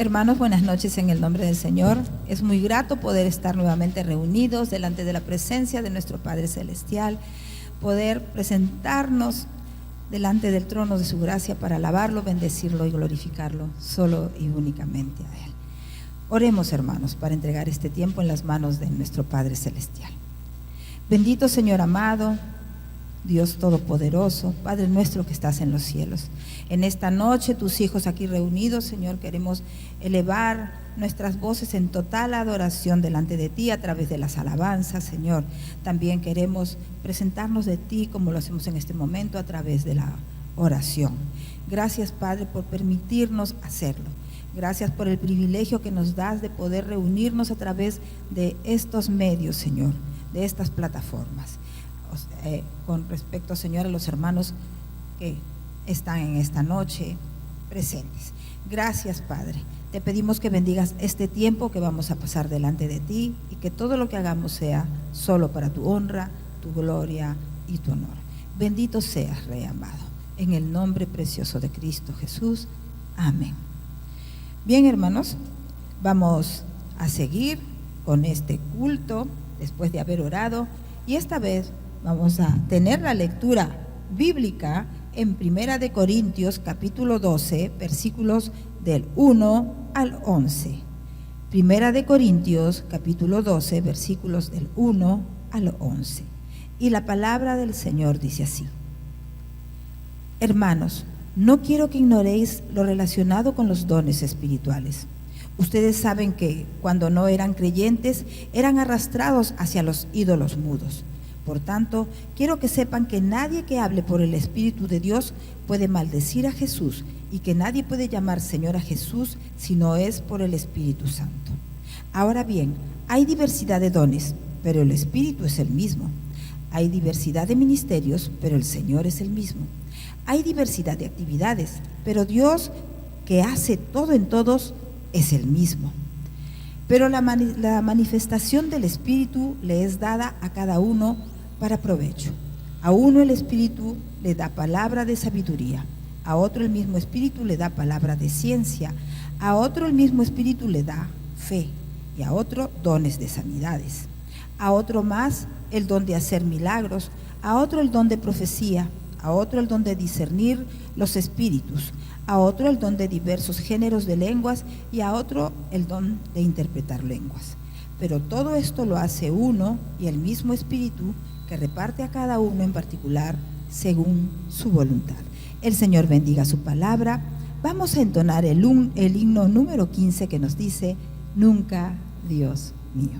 Hermanos, buenas noches en el nombre del Señor. Es muy grato poder estar nuevamente reunidos delante de la presencia de nuestro Padre Celestial, poder presentarnos delante del trono de su gracia para alabarlo, bendecirlo y glorificarlo solo y únicamente a Él. Oremos, hermanos, para entregar este tiempo en las manos de nuestro Padre Celestial. Bendito Señor amado, Dios Todopoderoso, Padre nuestro que estás en los cielos. En esta noche, tus hijos aquí reunidos, Señor, queremos elevar nuestras voces en total adoración delante de ti a través de las alabanzas, Señor. También queremos presentarnos de ti como lo hacemos en este momento a través de la oración. Gracias, Padre, por permitirnos hacerlo. Gracias por el privilegio que nos das de poder reunirnos a través de estos medios, Señor, de estas plataformas. Con respecto, Señor, a los hermanos que están en esta noche presentes. Gracias, Padre. Te pedimos que bendigas este tiempo que vamos a pasar delante de ti y que todo lo que hagamos sea solo para tu honra, tu gloria y tu honor. Bendito seas, Rey amado, en el nombre precioso de Cristo Jesús. Amén. Bien, hermanos, vamos a seguir con este culto después de haber orado, y esta vez vamos a tener la lectura bíblica en Primera de Corintios capítulo 12, versículos del 1 al 11. Primera de Corintios capítulo 12, versículos del 1 al 11. Y la palabra del Señor dice así: Hermanos, no quiero que ignoréis lo relacionado con los dones espirituales. Ustedes saben que cuando no eran creyentes eran arrastrados hacia los ídolos mudos. Por tanto, quiero que sepan que nadie que hable por el Espíritu de Dios puede maldecir a Jesús, y que nadie puede llamar Señor a Jesús si no es por el Espíritu Santo. Ahora bien, hay diversidad de dones, pero el Espíritu es el mismo. Hay diversidad de ministerios, pero el Señor es el mismo. Hay diversidad de actividades, pero Dios, que hace todo en todos, es el mismo. Pero la manifestación del Espíritu le es dada a cada uno para provecho. A uno el Espíritu le da palabra de sabiduría, a otro el mismo Espíritu le da palabra de ciencia, a otro el mismo Espíritu le da fe, y a otro dones de sanidades, a otro más el don de hacer milagros, a otro el don de profecía, a otro el don de discernir los espíritus, a otro el don de diversos géneros de lenguas, y a otro el don de interpretar lenguas. Pero todo esto lo hace uno y el mismo Espíritu, que reparte a cada uno en particular según su voluntad. El Señor bendiga su palabra. Vamos a entonar el himno número 15 que nos dice: Nunca, Dios mío.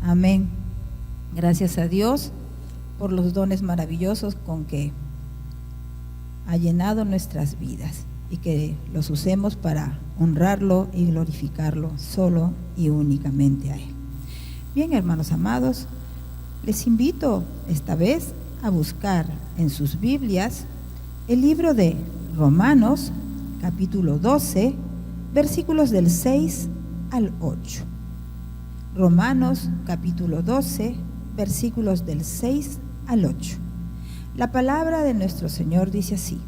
Amén. Gracias a Dios por los dones maravillosos con que ha llenado nuestras vidas, y que los usemos para honrarlo y glorificarlo solo y únicamente a Él. Bien, hermanos amados, les invito esta vez a buscar en sus Biblias el libro de Romanos, capítulo 12, versículos del 6 al 8. Romanos, capítulo 12, versículos del 6 al 8. La palabra de nuestro Señor dice así: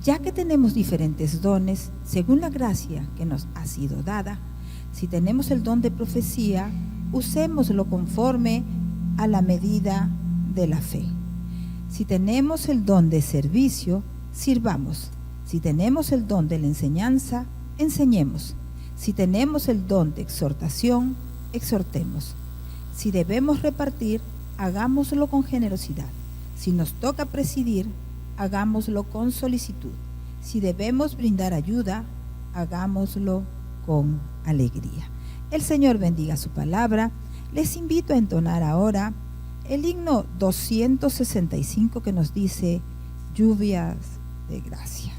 ya que tenemos diferentes dones, según la gracia que nos ha sido dada, si tenemos el don de profecía, usémoslo conforme a la medida de la fe. Si tenemos el don de servicio, sirvamos. Si tenemos el don de la enseñanza, enseñemos. Si tenemos el don de exhortación, exhortemos. Si debemos repartir, hagámoslo con generosidad. Si nos toca presidir, hagámoslo con solicitud. Si debemos brindar ayuda, hagámoslo con alegría. El Señor bendiga su palabra. Les invito a entonar ahora el himno 265 que nos dice: lluvias de gracia.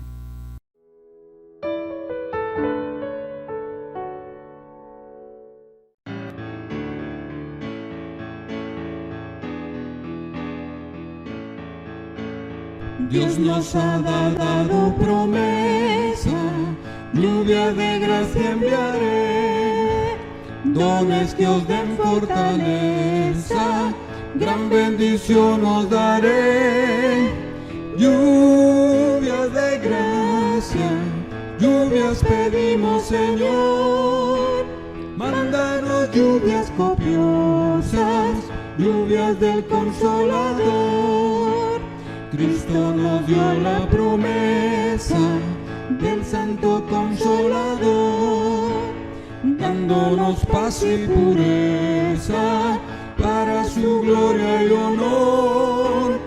Dios nos ha dado promesa, lluvia de gracia enviaré, dones que os den fortaleza, gran bendición os daré. Lluvias de gracia, lluvias pedimos, Señor, mándanos lluvias copiosas, lluvias del Consolador. Cristo nos dio la promesa del Santo Consolador, dándonos paz y pureza para su gloria y honor.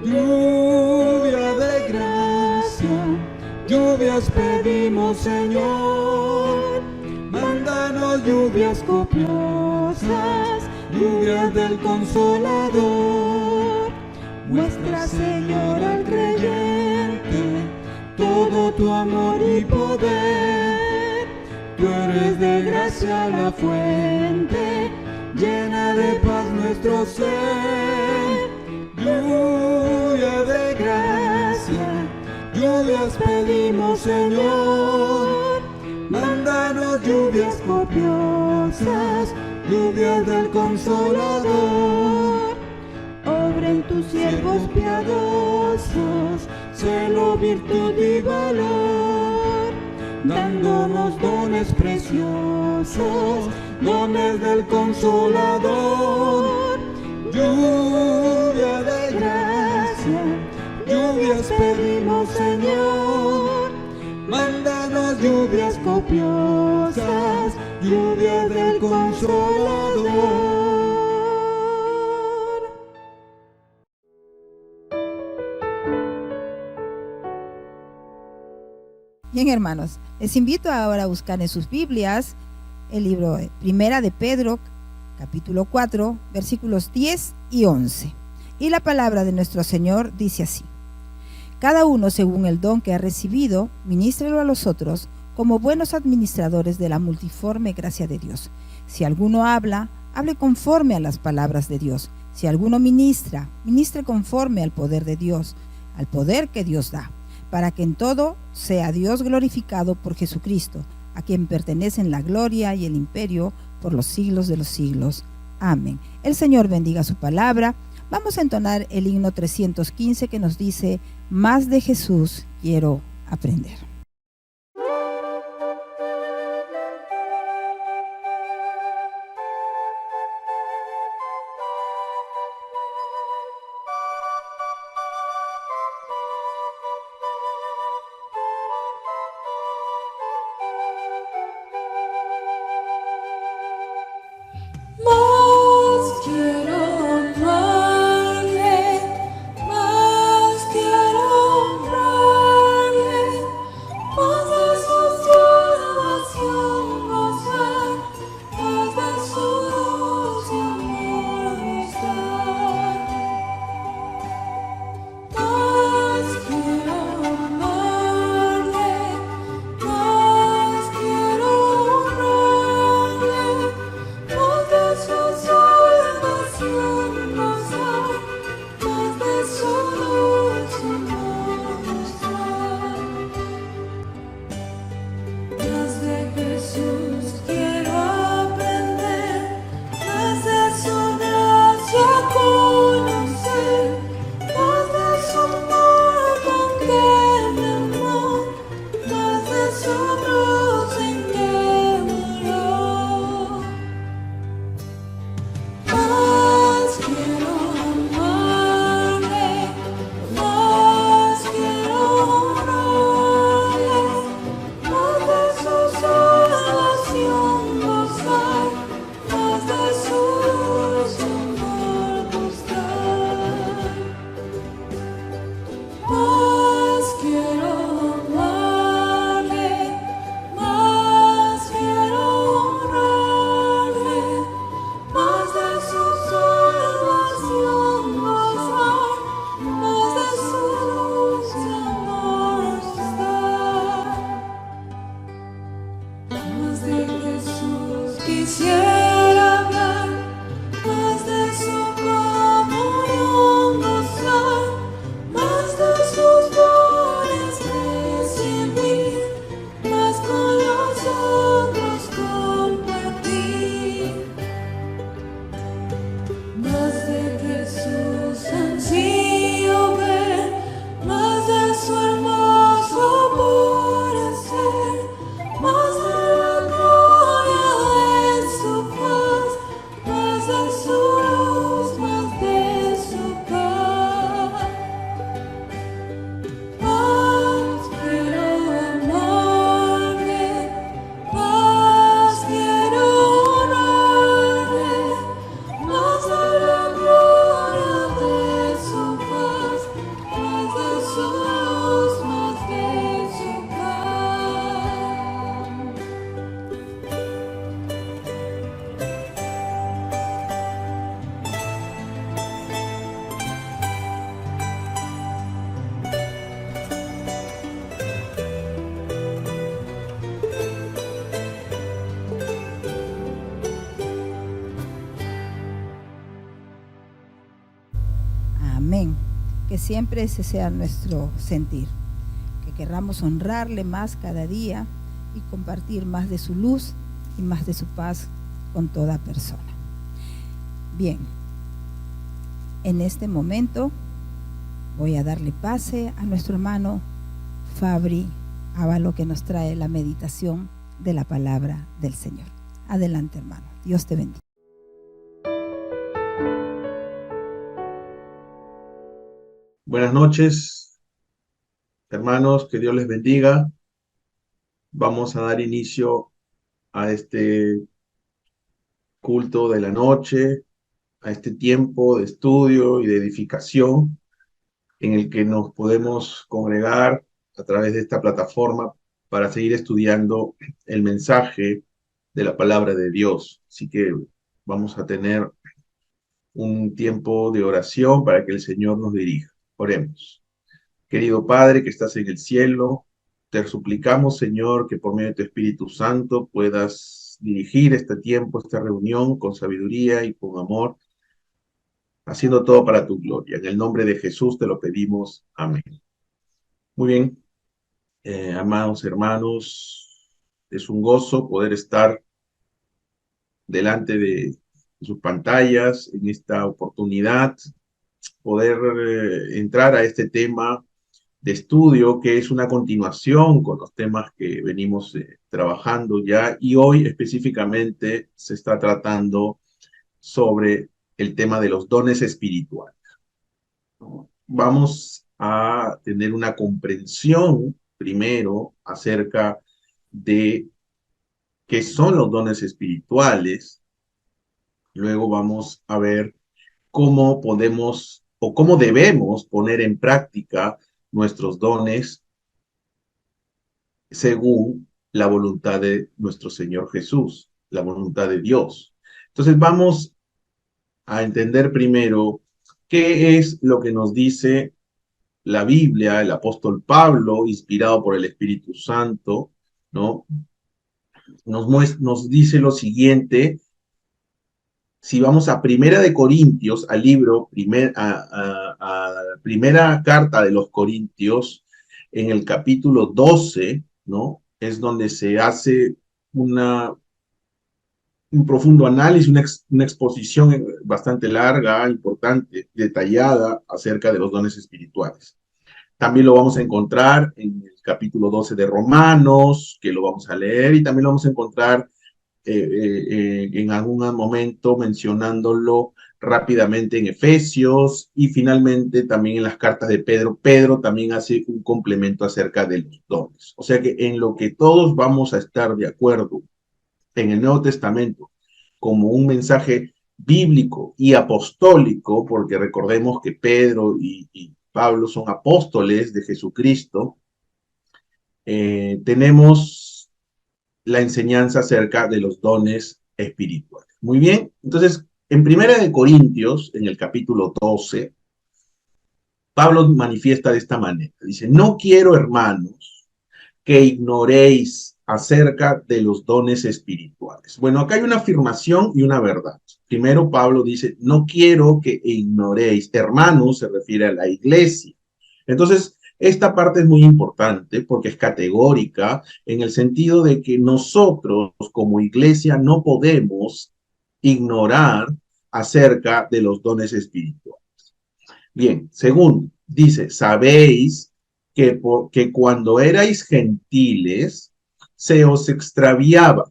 Lluvia de gracia, lluvias pedimos, Señor, mándanos lluvias copiosas, lluvias del Consolador. Muestra, Señor, al creyente todo tu amor y poder. Tú eres de gracia la fuente, llena de paz nuestro ser. Lluvia de gracia, lluvias pedimos, Señor, mándanos lluvias copiosas, lluvias del Consolador. Obren tus siervos piadosos, celo, virtud y valor, dándonos dones preciosos, dones del Consolador. Lluvia de gracia, lluvias pedimos, Señor, mándanos lluvias copiosas, lluvias del Consolador. Bien, hermanos, les invito ahora a buscar en sus Biblias el libro Primera de Pedro, capítulo 4, versículos 10 y 11. Y la palabra de nuestro Señor dice así: cada uno según el don que ha recibido, ministrelo a los otros como buenos administradores de la multiforme gracia de Dios. Si alguno habla, hable conforme a las palabras de Dios. Si alguno ministra, ministre conforme al poder de Dios, al poder que Dios da, para que en todo sea Dios glorificado por Jesucristo, a quien pertenecen la gloria y el imperio por los siglos de los siglos. Amén. El Señor bendiga su palabra. Vamos a entonar el himno 315 que nos dice: más de Jesús quiero aprender. Amén. Que siempre ese sea nuestro sentir, que querramos honrarle más cada día y compartir más de su luz y más de su paz con toda persona. Bien, en este momento voy a darle pase a nuestro hermano Fabri Ávalo, que nos trae la meditación de la palabra del Señor. Adelante, hermano. Dios te bendiga. Buenas noches, hermanos, que Dios les bendiga. Vamos a dar inicio a este culto de la noche, a este tiempo de estudio y de edificación en el que nos podemos congregar a través de esta plataforma para seguir estudiando el mensaje de la palabra de Dios. Así que vamos a tener un tiempo de oración para que el Señor nos dirija. Oremos. Querido Padre que estás en el cielo, te suplicamos, Señor, que por medio de tu Espíritu Santo puedas dirigir este tiempo, esta reunión con sabiduría y con amor, haciendo todo para tu gloria. En el nombre de Jesús te lo pedimos. Amén. Muy bien, amados hermanos, es un gozo poder estar delante de sus pantallas en esta oportunidad, poder entrar a este tema de estudio que es una continuación con los temas que venimos trabajando ya, y hoy específicamente se está tratando sobre el tema de los dones espirituales. Vamos a tener una comprensión primero acerca de qué son los dones espirituales. Luego vamos a ver cómo podemos o cómo debemos poner en práctica nuestros dones según la voluntad de nuestro Señor Jesús, la voluntad de Dios. Entonces vamos a entender primero qué es lo que nos dice la Biblia, el apóstol Pablo, inspirado por el Espíritu Santo, ¿no? Nos dice lo siguiente. Si vamos a Primera de Corintios, al libro, a primera carta de los Corintios, en el capítulo 12, ¿no? Es donde se hace un profundo análisis, una exposición bastante larga, importante, detallada acerca de los dones espirituales. También lo vamos a encontrar en el capítulo 12 de Romanos, que lo vamos a leer, y también lo vamos a encontrar en algún momento mencionándolo rápidamente en Efesios, y finalmente también en las cartas de Pedro. Pedro también hace un complemento acerca de los dones. O sea que en lo que todos vamos a estar de acuerdo en el Nuevo Testamento como un mensaje bíblico y apostólico, porque recordemos que Pedro y Pablo son apóstoles de Jesucristo, tenemos la enseñanza acerca de los dones espirituales. Muy bien, entonces, en Primera de Corintios, en el capítulo 12, Pablo manifiesta de esta manera. Dice, no quiero, hermanos, que ignoréis acerca de los dones espirituales. Bueno, acá hay una afirmación y una verdad. Primero, Pablo dice, no quiero que ignoréis. Hermanos se refiere a la iglesia. Entonces, esta parte es muy importante porque es categórica en el sentido de que nosotros como iglesia no podemos ignorar acerca de los dones espirituales. Bien, segundo, dice, sabéis que cuando erais gentiles se os extraviaba,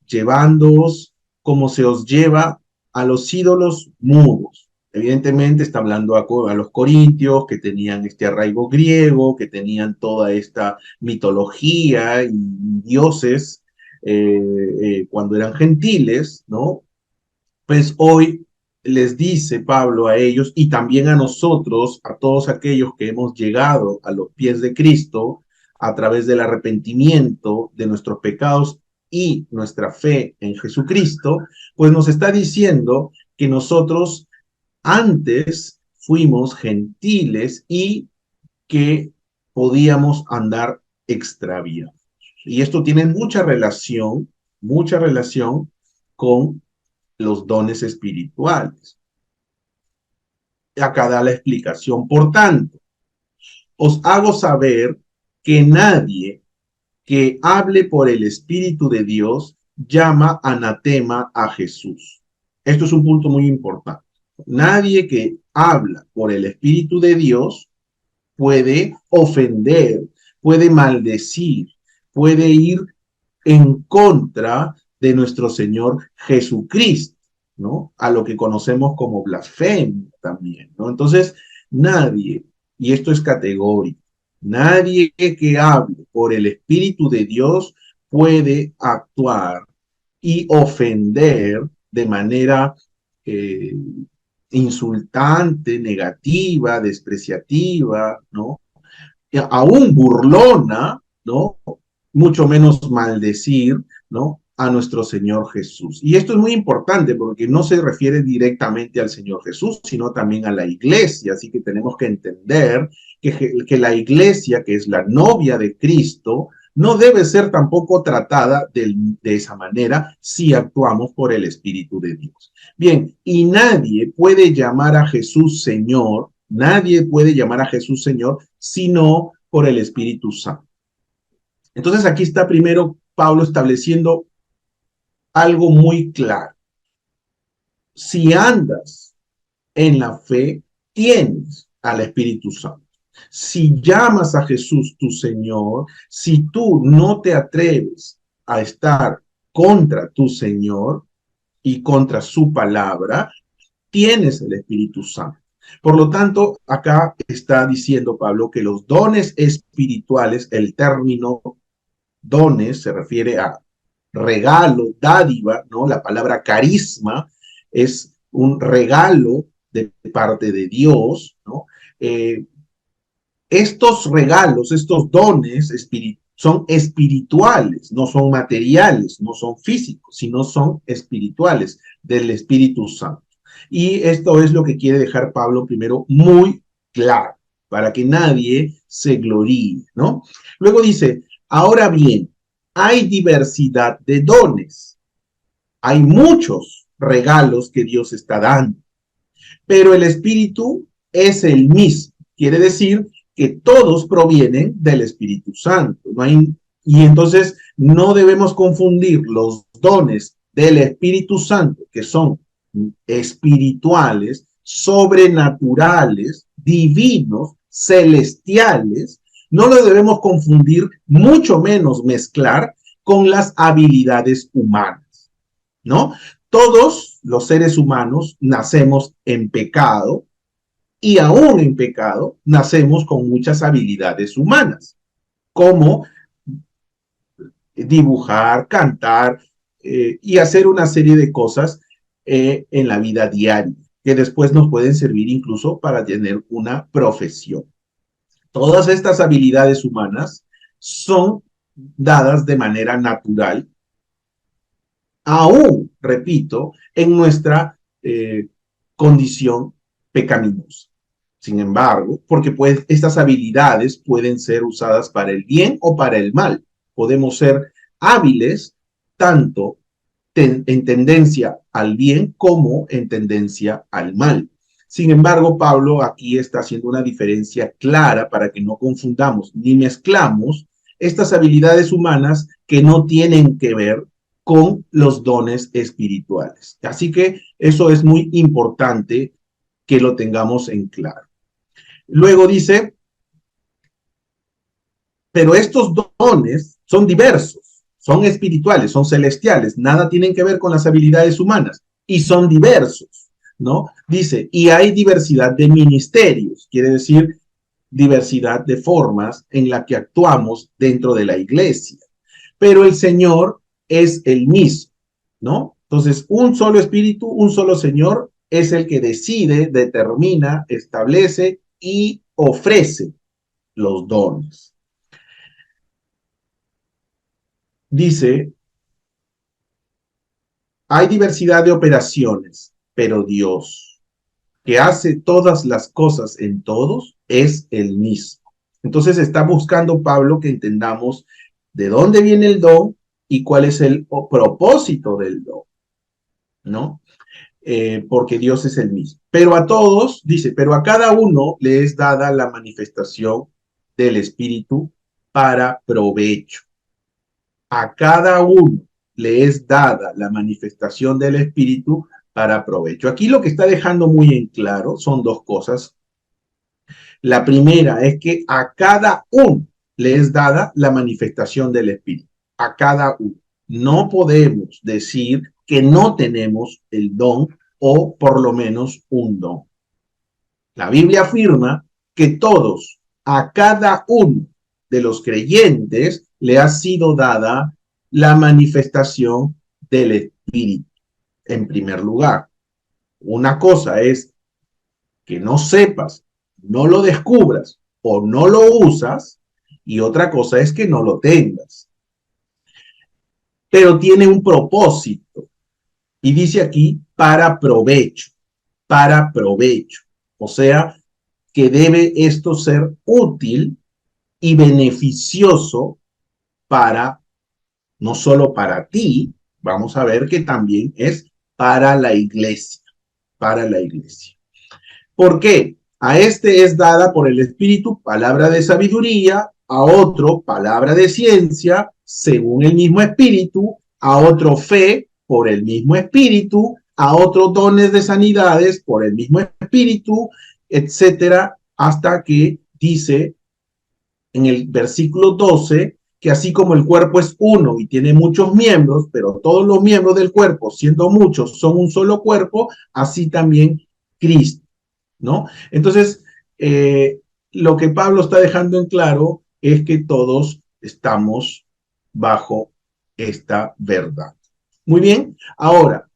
llevándoos como se os lleva a los ídolos mudos. Evidentemente está hablando a los corintios que tenían este arraigo griego, que tenían toda esta mitología y dioses cuando eran gentiles, ¿no? Pues hoy les dice Pablo a ellos y también a nosotros, a todos aquellos que hemos llegado a los pies de Cristo a través del arrepentimiento de nuestros pecados y nuestra fe en Jesucristo, pues nos está diciendo que nosotros antes fuimos gentiles y que podíamos andar extraviados. Y esto tiene mucha relación con los dones espirituales. acá da la explicación. Por tanto, os hago saber que nadie que hable por el Espíritu de Dios llama anatema a Jesús. Esto es un punto muy importante. Nadie que habla por el Espíritu de Dios puede ofender, puede maldecir, puede ir en contra de nuestro Señor Jesucristo, ¿no? A lo que conocemos como blasfemia también, ¿no? Entonces, nadie, y esto es categórico, nadie que hable por el Espíritu de Dios puede actuar y ofender de manera insultante, negativa, despreciativa, ¿no? Aún burlona, ¿no? Mucho menos maldecir, ¿no? A nuestro Señor Jesús. Y esto es muy importante porque no se refiere directamente al Señor Jesús, sino también a la iglesia. Así que tenemos que entender que la iglesia, que es la novia de Cristo, no debe ser tampoco tratada de esa manera si actuamos por el Espíritu de Dios. Bien, y nadie puede llamar a Jesús Señor, nadie puede llamar a Jesús Señor, sino por el Espíritu Santo. Entonces aquí está primero Pablo estableciendo algo muy claro. Si andas en la fe, tienes al Espíritu Santo. Si llamas a Jesús tu Señor, si tú no te atreves a estar contra tu Señor y contra su palabra, tienes el Espíritu Santo. Por lo tanto, acá está diciendo Pablo que los dones espirituales, el término dones se refiere a regalo, dádiva, ¿no? La palabra carisma es un regalo de parte de Dios, ¿no? Estos regalos, estos dones son espirituales, no son materiales, no son físicos, sino son espirituales del Espíritu Santo. Y esto es lo que quiere dejar Pablo primero muy claro, para que nadie se gloríe, ¿no? Luego dice, ahora bien, hay diversidad de dones, hay muchos regalos que Dios está dando, pero el Espíritu es el mismo, quiere decir que todos provienen del Espíritu Santo. Y entonces no debemos confundir los dones del Espíritu Santo, que son espirituales, sobrenaturales, divinos, celestiales, no lo debemos confundir, mucho menos mezclar con las habilidades humanas, ¿no? Todos los seres humanos nacemos en pecado, y aún en pecado nacemos con muchas habilidades humanas, como dibujar, cantar y hacer una serie de cosas en la vida diaria, que después nos pueden servir incluso para tener una profesión. Todas estas habilidades humanas son dadas de manera natural, aún, repito, en nuestra condición pecaminosa. Sin embargo, porque pues estas habilidades pueden ser usadas para el bien o para el mal. Podemos ser hábiles tanto en tendencia al bien como en tendencia al mal. Sin embargo, Pablo aquí está haciendo una diferencia clara para que no confundamos ni mezclamos estas habilidades humanas que no tienen que ver con los dones espirituales. Así que eso es muy importante que lo tengamos en claro. Luego dice, pero estos dones son diversos, son espirituales, son celestiales, nada tienen que ver con las habilidades humanas y son diversos, ¿no? Dice, y hay diversidad de ministerios, quiere decir diversidad de formas en la que actuamos dentro de la iglesia, pero el Señor es el mismo, ¿no? Entonces, un solo espíritu, un solo Señor es el que decide, determina, establece y ofrece los dones. Dice, hay diversidad de operaciones, pero Dios, que hace todas las cosas en todos, es el mismo. Entonces está buscando Pablo que entendamos de dónde viene el don y cuál es el propósito del don, ¿no? porque Dios es el mismo. Pero a todos, dice, pero a cada uno le es dada la manifestación del Espíritu para provecho. A cada uno le es dada la manifestación del Espíritu para provecho. Aquí lo que está dejando muy en claro son dos cosas. La primera es que a cada uno le es dada la manifestación del Espíritu. A cada uno. No podemos decir que no tenemos el don o por lo menos un don. La Biblia afirma que todos, a cada uno de los creyentes, le ha sido dada la manifestación del Espíritu. En primer lugar, una cosa es que no sepas, no lo descubras o no lo usas, y otra cosa es que no lo tengas. Pero tiene un propósito, y dice aquí, para provecho, para provecho. O sea, que debe esto ser útil y beneficioso para, no solo para ti, vamos a ver que también es para la iglesia, para la iglesia. ¿Por qué? A este es dada por el Espíritu palabra de sabiduría, a otro palabra de ciencia, según el mismo Espíritu, a otro fe por el mismo Espíritu, a otros dones de sanidades por el mismo Espíritu, etcétera, hasta que dice en el versículo 12 que así como el cuerpo es uno y tiene muchos miembros, pero todos los miembros del cuerpo, siendo muchos, son un solo cuerpo, así también Cristo, ¿no? Entonces, lo que Pablo está dejando en claro es que todos estamos bajo esta verdad. Muy bien, ahora,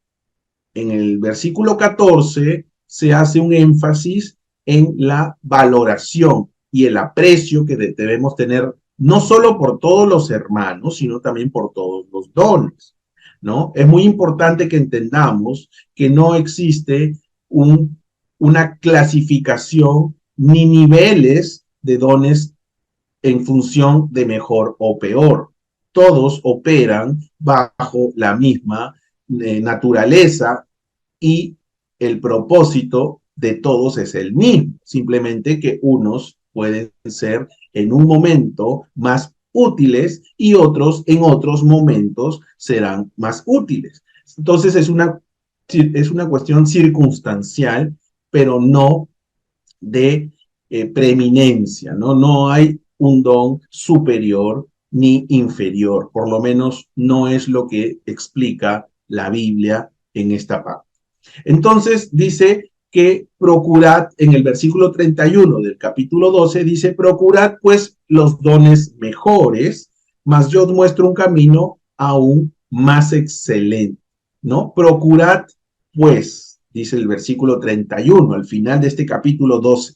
en el versículo 14 se hace un énfasis en la valoración y el aprecio que debemos tener no solo por todos los hermanos, sino también por todos los dones, ¿no? Es muy importante que entendamos que no existe una clasificación ni niveles de dones en función de mejor o peor. Todos operan bajo la misma naturaleza y el propósito de todos es el mismo, simplemente que unos pueden ser en un momento más útiles y otros en otros momentos serán más útiles. Entonces es una cuestión circunstancial, pero no de preeminencia, ¿no? No hay un don superior ni inferior, por lo menos no es lo que explica la Biblia en esta parte. Entonces dice que procurad, en el versículo 31 del capítulo 12, dice, procurad pues los dones mejores, mas yo os muestro un camino aún más excelente, ¿no? Procurad pues, dice el versículo 31, al final de este capítulo 12,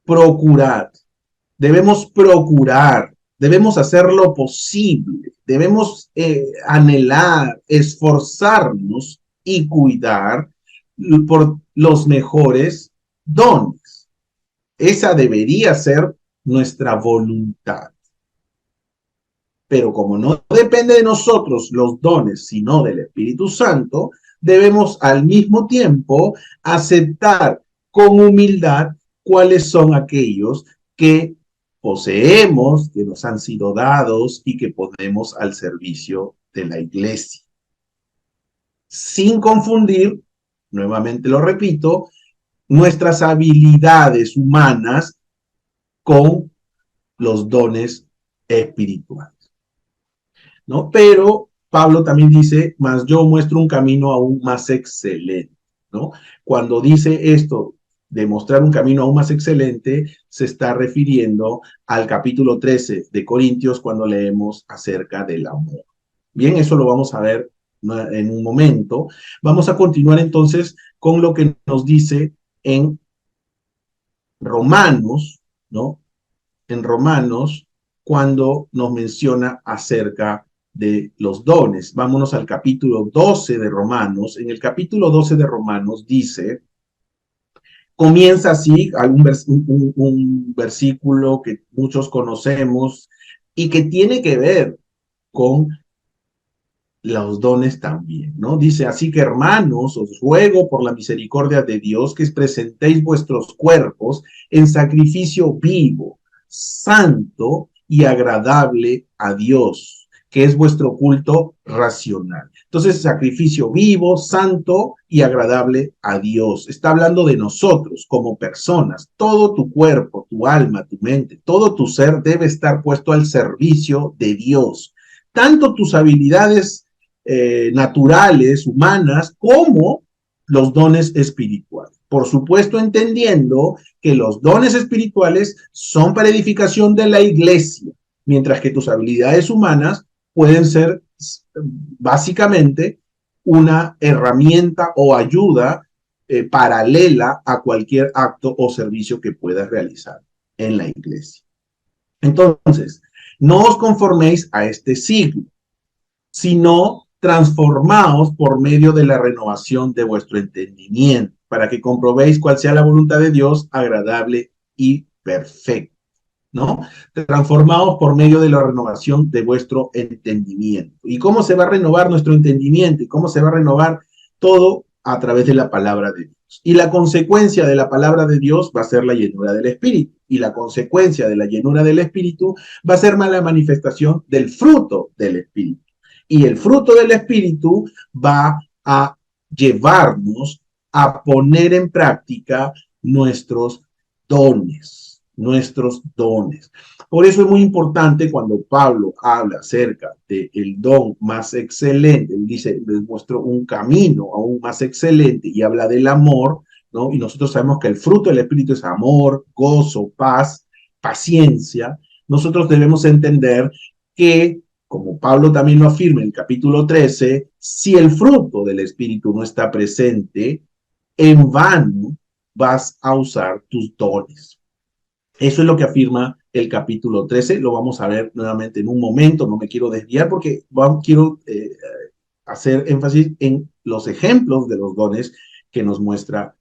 procurad, debemos hacer lo posible, debemos anhelar, esforzarnos y cuidar por los mejores dones. Esa debería ser nuestra voluntad. Pero como no depende de nosotros los dones, sino del Espíritu Santo, debemos al mismo tiempo aceptar con humildad cuáles son aquellos que poseemos, que nos han sido dados y que ponemos al servicio de la iglesia. Sin confundir, nuevamente lo repito, nuestras habilidades humanas con los dones espirituales, ¿no? Pero Pablo también dice, mas yo muestro un camino aún más excelente, ¿no? Cuando dice esto, de mostrar un camino aún más excelente, se está refiriendo al capítulo 13 de Corintios cuando leemos acerca del amor. Bien, eso lo vamos a ver en un momento. Vamos a continuar entonces con lo que nos dice en Romanos, ¿no? En Romanos, cuando nos menciona acerca de los dones. Vámonos al capítulo 12 de Romanos. En el capítulo 12 de Romanos dice, comienza así, un versículo que muchos conocemos y que tiene que ver con los dones también, ¿no? Dice, así que hermanos, os ruego por la misericordia de Dios que presentéis vuestros cuerpos en sacrificio vivo, santo y agradable a Dios, que es vuestro culto racional. Entonces, sacrificio vivo, santo y agradable a Dios. Está hablando de nosotros como personas. Todo tu cuerpo, tu alma, tu mente, todo tu ser debe estar puesto al servicio de Dios. Tanto tus habilidades naturales, humanas, como los dones espirituales. Por supuesto, entendiendo que los dones espirituales son para edificación de la iglesia, mientras que tus habilidades humanas pueden ser básicamente una herramienta o ayuda paralela a cualquier acto o servicio que puedas realizar en la iglesia. Entonces, no os conforméis a este siglo, sino transformaos por medio de la renovación de vuestro entendimiento, para que comprobéis cuál sea la voluntad de Dios, agradable y perfecta, ¿no? Transformaos por medio de la renovación de vuestro entendimiento. ¿Y cómo se va a renovar nuestro entendimiento? ¿Y cómo se va a renovar todo? A través de la palabra de Dios. Y la consecuencia de la palabra de Dios va a ser la llenura del Espíritu. Y la consecuencia de la llenura del Espíritu va a ser la manifestación del fruto del Espíritu. Y el fruto del Espíritu va a llevarnos a poner en práctica nuestros dones. Por eso es muy importante cuando Pablo habla acerca del don más excelente, él dice, les muestro un camino aún más excelente y habla del amor, ¿no? Y nosotros sabemos que el fruto del Espíritu es amor, gozo, paz, paciencia. Nosotros debemos entender que, como Pablo también lo afirma en el capítulo 13, si el fruto del Espíritu no está presente, en vano vas a usar tus dones. Eso es lo que afirma el capítulo 13. Lo vamos a ver nuevamente en un momento. No me quiero desviar porque quiero hacer énfasis en los ejemplos de los dones que nos muestra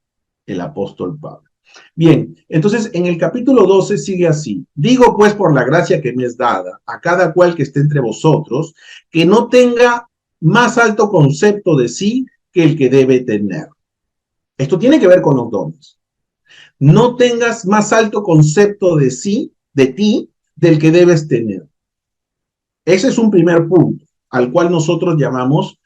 el apóstol Pablo. Bien, entonces en el capítulo 12 sigue así. Digo pues por la gracia que me es dada a cada cual que esté entre vosotros, que no tenga más alto concepto de sí que el que debe tener. Esto tiene que ver con los dones. No tengas más alto concepto de sí, de ti, del que debes tener. Ese es un primer punto, al cual nosotros llamamos,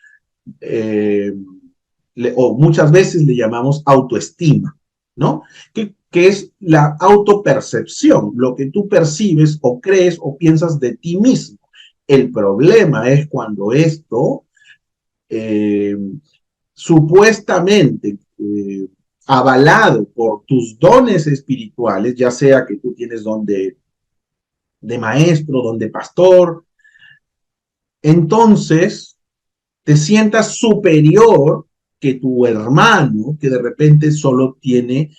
o muchas veces le llamamos autoestima, ¿no? Que es la autopercepción, lo que tú percibes o crees o piensas de ti mismo. El problema es cuando esto supuestamente avalado por tus dones espirituales, ya sea que tú tienes don de maestro, don de pastor, entonces te sientas superior que tu hermano, que de repente solo tiene,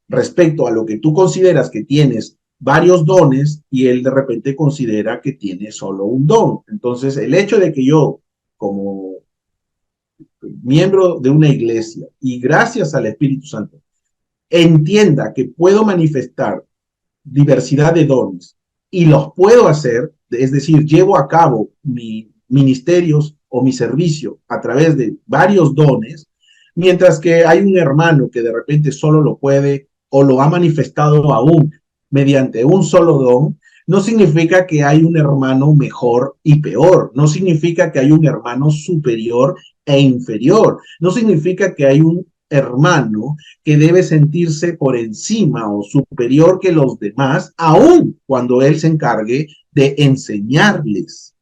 respecto a lo que tú consideras que tienes varios dones, y él de repente considera que tiene solo un don. Entonces, el hecho de que yo, como miembro de una iglesia, y gracias al Espíritu Santo, entienda que puedo manifestar diversidad de dones y los puedo hacer, es decir, llevo a cabo mis ministerios o mi servicio a través de varios dones, mientras que hay un hermano que de repente solo lo puede o lo ha manifestado aún mediante un solo don, no significa que hay un hermano mejor y peor, no significa que hay un hermano superior e inferior, no significa que hay un hermano que debe sentirse por encima o superior que los demás, aun cuando él se encargue de enseñarles.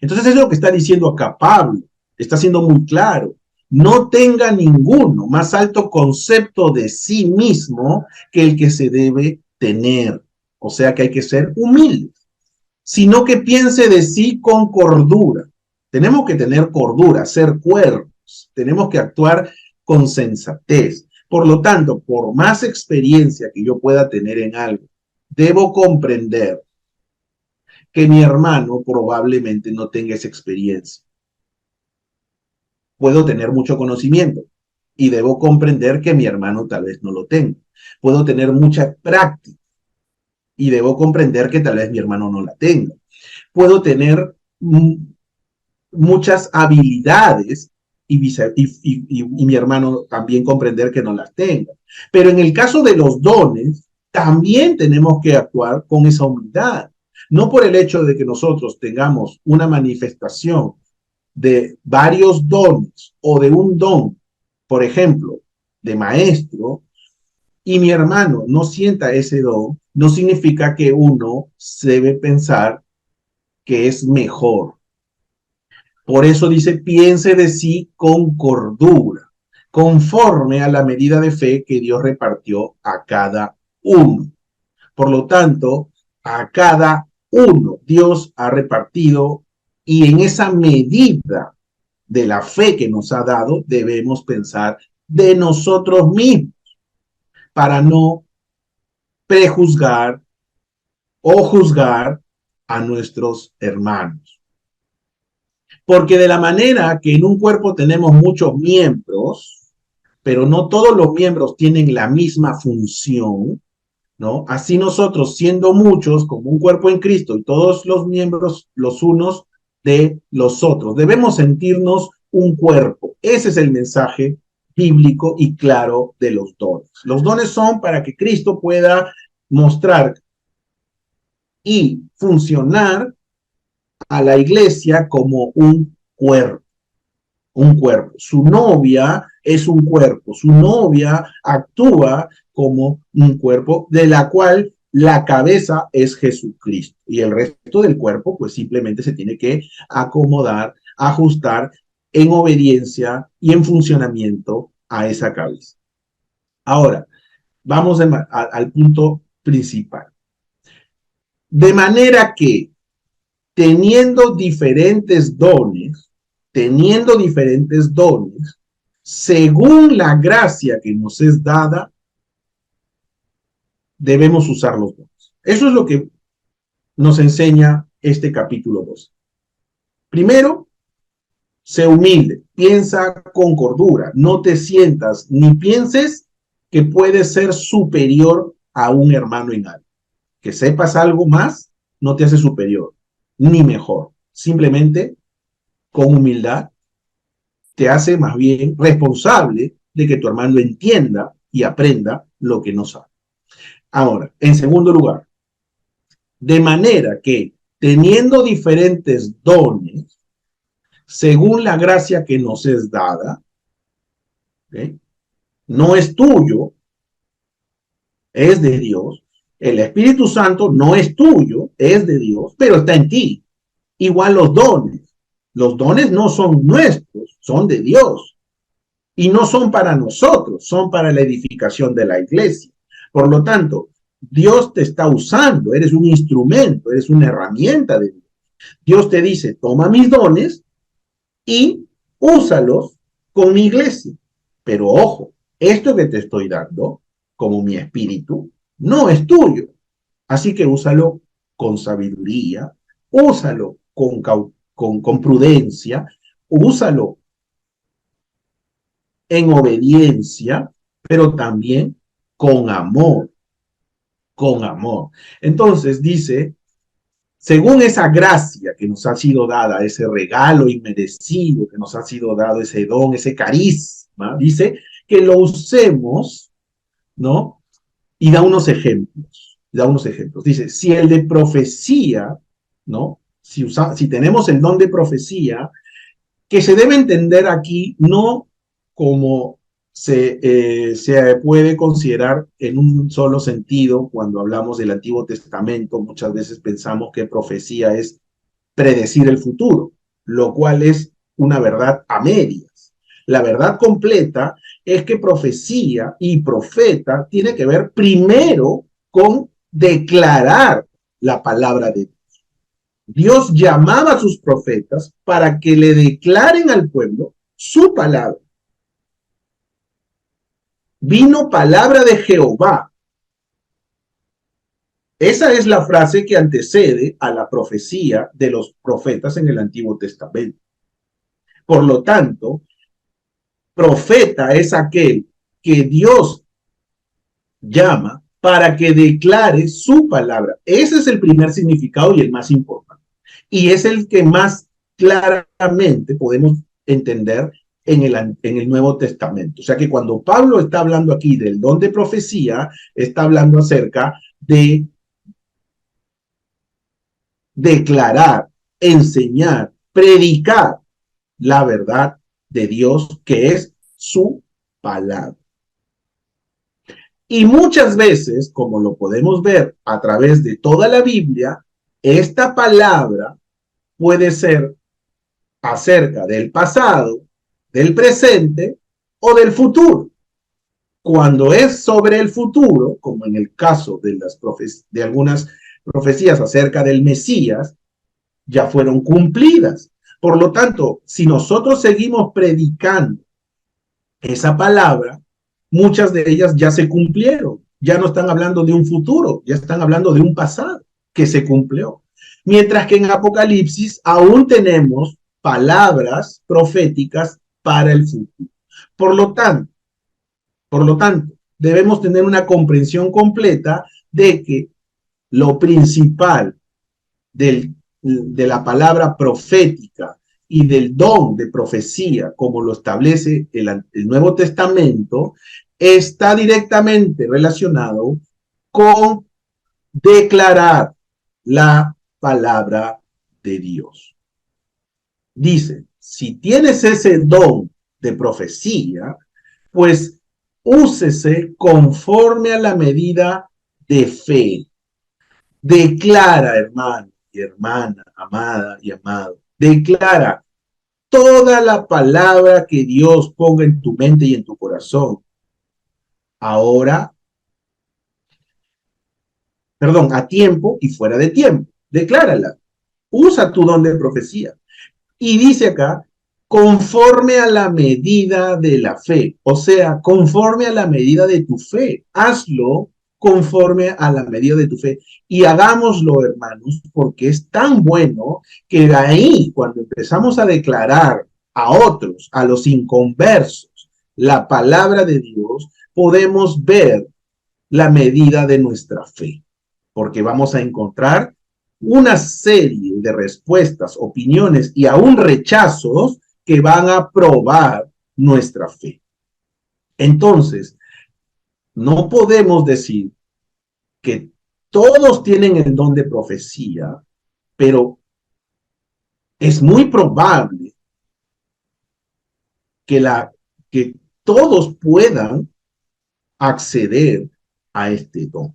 Entonces es lo que está diciendo acá Pablo, está siendo muy claro. No tenga ninguno más alto concepto de sí mismo que el que se debe tener. O sea que hay que ser humildes, sino que piense de sí con cordura. Tenemos que tener cordura, ser cuerdos, tenemos que actuar con sensatez. Por lo tanto, por más experiencia que yo pueda tener en algo, debo comprender que mi hermano probablemente no tenga esa experiencia. Puedo tener mucho conocimiento y debo comprender que mi hermano tal vez no lo tenga. Puedo tener mucha práctica y debo comprender que tal vez mi hermano no la tenga. Puedo tener muchas habilidades y mi hermano también comprender que no las tenga. Pero en el caso de los dones, también tenemos que actuar con esa humildad. No por el hecho de que nosotros tengamos una manifestación de varios dones o de un don, por ejemplo, de maestro, y mi hermano no sienta ese don, no significa que uno debe pensar que es mejor. Por eso dice, piense de sí con cordura, conforme a la medida de fe que Dios repartió a cada uno. Por lo tanto, a cada uno Dios ha repartido, y en esa medida de la fe que nos ha dado, debemos pensar de nosotros mismos para no prejuzgar o juzgar a nuestros hermanos. Porque de la manera que en un cuerpo tenemos muchos miembros, pero no todos los miembros tienen la misma función, ¿no? Así nosotros, siendo muchos, como un cuerpo en Cristo, y todos los miembros los unos de los otros, debemos sentirnos un cuerpo. Ese es el mensaje bíblico y claro de los dones. Los dones son para que Cristo pueda mostrar y funcionar a la iglesia como un cuerpo. Un cuerpo. Su novia es un cuerpo. Su novia actúa como un cuerpo de la cual la cabeza es Jesucristo. Y el resto del cuerpo pues simplemente se tiene que acomodar, ajustar en obediencia y en funcionamiento a esa cabeza. Ahora, vamos al punto principal. De manera que teniendo diferentes dones, según la gracia que nos es dada, debemos usar los dones. Eso es lo que nos enseña este capítulo 2. Primero, sé humilde, piensa con cordura, no te sientas ni pienses que puedes ser superior a un hermano en algo. Que sepas algo más no te hace superior ni mejor. Simplemente, con humildad, te hace más bien responsable de que tu hermano entienda y aprenda lo que no sabe. Ahora, en segundo lugar, de manera que teniendo diferentes dones, según la gracia que nos es dada, ¿okay? No es tuyo, es de Dios. El Espíritu Santo no es tuyo, es de Dios, pero está en ti. Igual los dones. Los dones no son nuestros, son de Dios. Y no son para nosotros, son para la edificación de la iglesia. Por lo tanto, Dios te está usando, eres un instrumento, eres una herramienta de Dios. Dios te dice, toma mis dones y úsalos con mi iglesia. Pero ojo, esto que te estoy dando, como mi espíritu, no es tuyo. Así que úsalo con sabiduría, úsalo con prudencia, úsalo en obediencia, pero también con amor. Con amor. Entonces dice, según esa gracia que nos ha sido dada, ese regalo inmerecido que nos ha sido dado, ese don, ese carisma, dice que lo usemos, ¿no? Y da unos ejemplos. Dice, si el de profecía, ¿no? Si tenemos el don de profecía, que se debe entender aquí no como se puede considerar en un solo sentido cuando hablamos del Antiguo Testamento. Muchas veces pensamos que profecía es predecir el futuro, lo cual es una verdad a medias. La verdad completa es que profecía y profeta tiene que ver primero con declarar la palabra de Dios. Dios llamaba a sus profetas para que le declaren al pueblo su palabra. Vino palabra de Jehová. Esa es la frase que antecede a la profecía de los profetas en el Antiguo Testamento. Por lo tanto, profeta es aquel que Dios llama para que declare su palabra. Ese es el primer significado y el más importante. Y es el que más claramente podemos entender en el Nuevo Testamento. O sea que cuando Pablo está hablando aquí del don de profecía, está hablando acerca de declarar, enseñar, predicar la verdad de Dios, que es su palabra. Y muchas veces, como lo podemos ver a través de toda la Biblia, esta palabra puede ser acerca del pasado, del presente o del futuro. Cuando es sobre el futuro, como en el caso de algunas profecías acerca del Mesías, ya fueron cumplidas. Por lo tanto, si nosotros seguimos predicando esa palabra, muchas de ellas ya se cumplieron. Ya no están hablando de un futuro, ya están hablando de un pasado que se cumplió. Mientras que en Apocalipsis aún tenemos palabras proféticas para el futuro. Por lo tanto, debemos tener una comprensión completa de que lo principal de la palabra profética y del don de profecía, como lo establece el Nuevo Testamento, está directamente relacionado con declarar la palabra de Dios. Dice, si tienes ese don de profecía, pues úsese conforme a la medida de fe. Declara, hermano y hermana, amada y amado, declara toda la palabra que Dios ponga en tu mente y en tu corazón. Ahora, a tiempo y fuera de tiempo. Declárala. Usa tu don de profecía. Y dice acá, conforme a la medida de la fe. O sea, conforme a la medida de tu fe. Hazlo conforme a la medida de tu fe. Y hagámoslo, hermanos, porque es tan bueno que de ahí, cuando empezamos a declarar a otros, a los inconversos, la palabra de Dios, podemos ver la medida de nuestra fe. Porque vamos a encontrar una serie de respuestas, opiniones y aún rechazos que van a probar nuestra fe. Entonces, no podemos decir que todos tienen el don de profecía, pero es muy probable que todos puedan acceder a este don.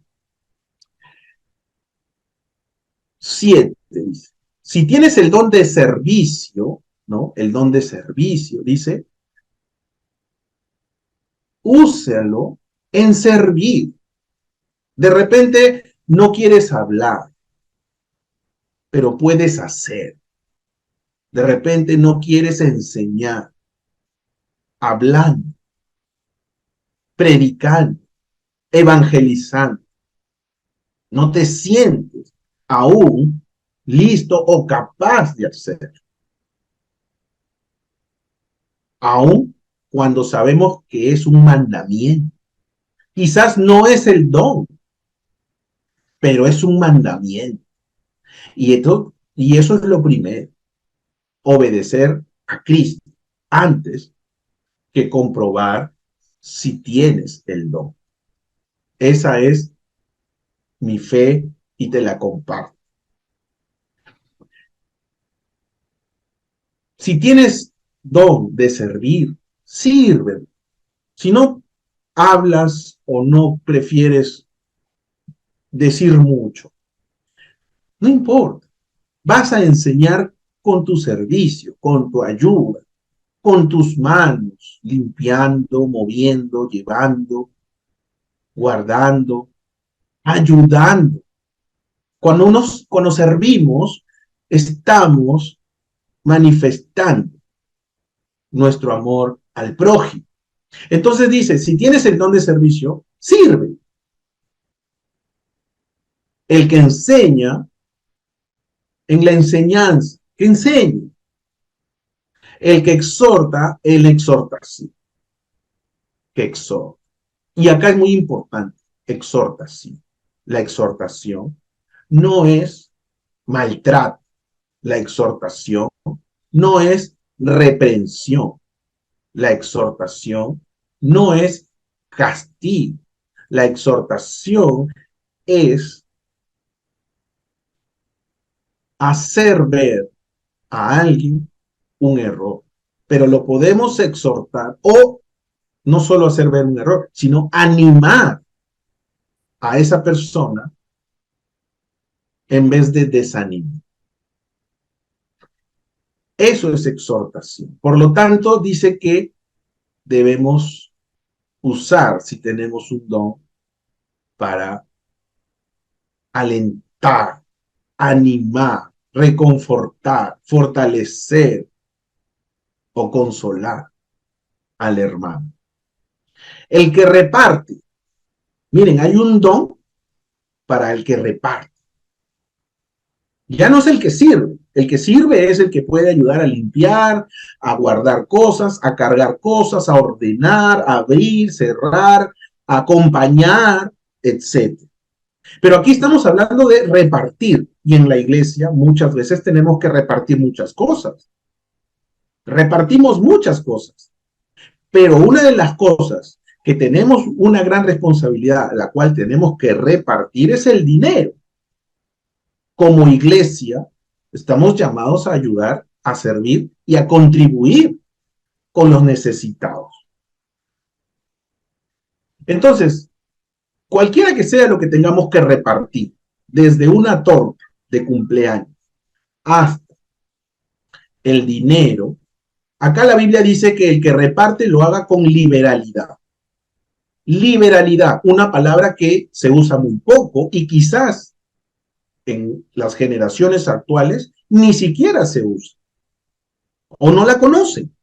7, dice. Si tienes el don de servicio, ¿no? El don de servicio, dice, úsalo en servir. De repente no quieres hablar, pero puedes hacer. De repente no quieres enseñar, hablando, predicando, evangelizando. No te sientes aún listo o capaz de hacer. Aún cuando sabemos que es un mandamiento. Quizás no es el don, pero es un mandamiento. Y eso es lo primero. Obedecer a Cristo antes que comprobar si tienes el don. Esa es mi fe y te la comparto. Si tienes don de servir, sirve. Si no hablas o no prefieres decir mucho, no importa. Vas a enseñar con tu servicio, con tu ayuda, con tus manos, limpiando, moviendo, llevando, guardando, ayudando. Cuando servimos, estamos manifestando nuestro amor al prójimo. Entonces dice, si tienes el don de servicio, sirve. El que enseña, en la enseñanza, que enseñe. El que exhorta, él exhorta así. Que exhorta. Y acá es muy importante, exhortación. La exhortación no es maltrato. La exhortación no es reprensión. La exhortación no es castigo. La exhortación es hacer ver a alguien un error. Pero lo podemos exhortar o no solo hacer ver un error, sino animar a esa persona en vez de desanimar. Eso es exhortación. Por lo tanto, dice que debemos usar, si tenemos un don, para alentar, animar, reconfortar, fortalecer o consolar al hermano. El que reparte. Miren, hay un don para el que reparte. Ya no es el que sirve. El que sirve es el que puede ayudar a limpiar, a guardar cosas, a cargar cosas, a ordenar, a abrir, cerrar, a acompañar, etc. Pero aquí estamos hablando de repartir. Y en la iglesia muchas veces tenemos que repartir muchas cosas. Repartimos muchas cosas. Pero una de las cosas que tenemos una gran responsabilidad, la cual tenemos que repartir, es el dinero. Como iglesia, estamos llamados a ayudar, a servir y a contribuir con los necesitados. Entonces, cualquiera que sea lo que tengamos que repartir, desde una torta de cumpleaños hasta el dinero, acá la Biblia dice que el que reparte lo haga con liberalidad. Liberalidad, una palabra que se usa muy poco y quizás en las generaciones actuales ni siquiera se usa o no la conocen.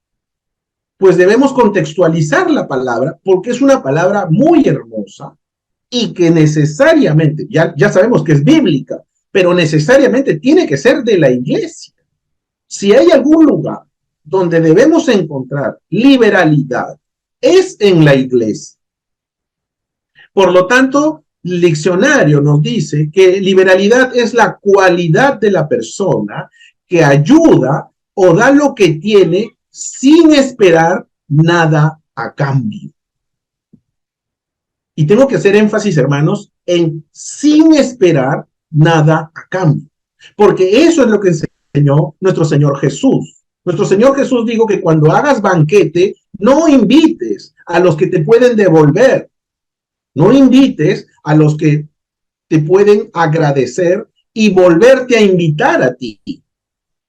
Pues debemos contextualizar la palabra porque es una palabra muy hermosa y que necesariamente, ya sabemos que es bíblica, pero necesariamente tiene que ser de la iglesia. Si hay algún lugar donde debemos encontrar liberalidad, es en la iglesia. Por lo tanto, el diccionario nos dice que liberalidad es la cualidad de la persona que ayuda o da lo que tiene sin esperar nada a cambio. Y tengo que hacer énfasis, hermanos, en sin esperar nada a cambio. Porque eso es lo que enseñó nuestro Señor Jesús. Nuestro Señor Jesús dijo que cuando hagas banquete, no invites a los que te pueden devolver. No invites a los que te pueden agradecer y volverte a invitar a ti.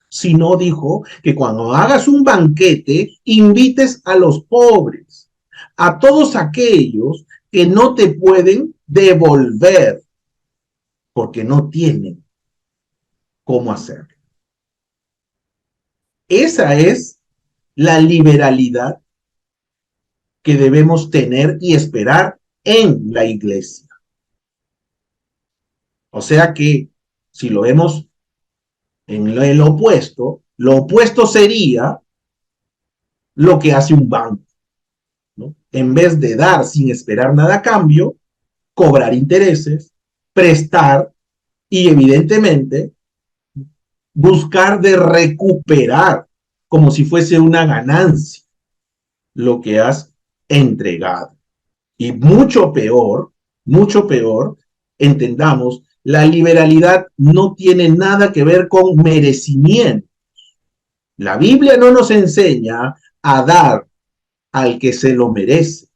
Sino dijo que cuando hagas un banquete, invites a los pobres, a todos aquellos que no te pueden devolver, porque no tienen cómo hacerlo. Esa es la liberalidad que debemos tener y esperar en la iglesia. O sea que, si lo vemos en el opuesto, lo opuesto sería lo que hace un banco, ¿no? En vez de dar sin esperar nada a cambio, cobrar intereses, prestar y evidentemente buscar de recuperar como si fuese una ganancia lo que has entregado. Y mucho peor, entendamos, la liberalidad no tiene nada que ver con merecimiento. La Biblia no nos enseña a dar al que se lo merece.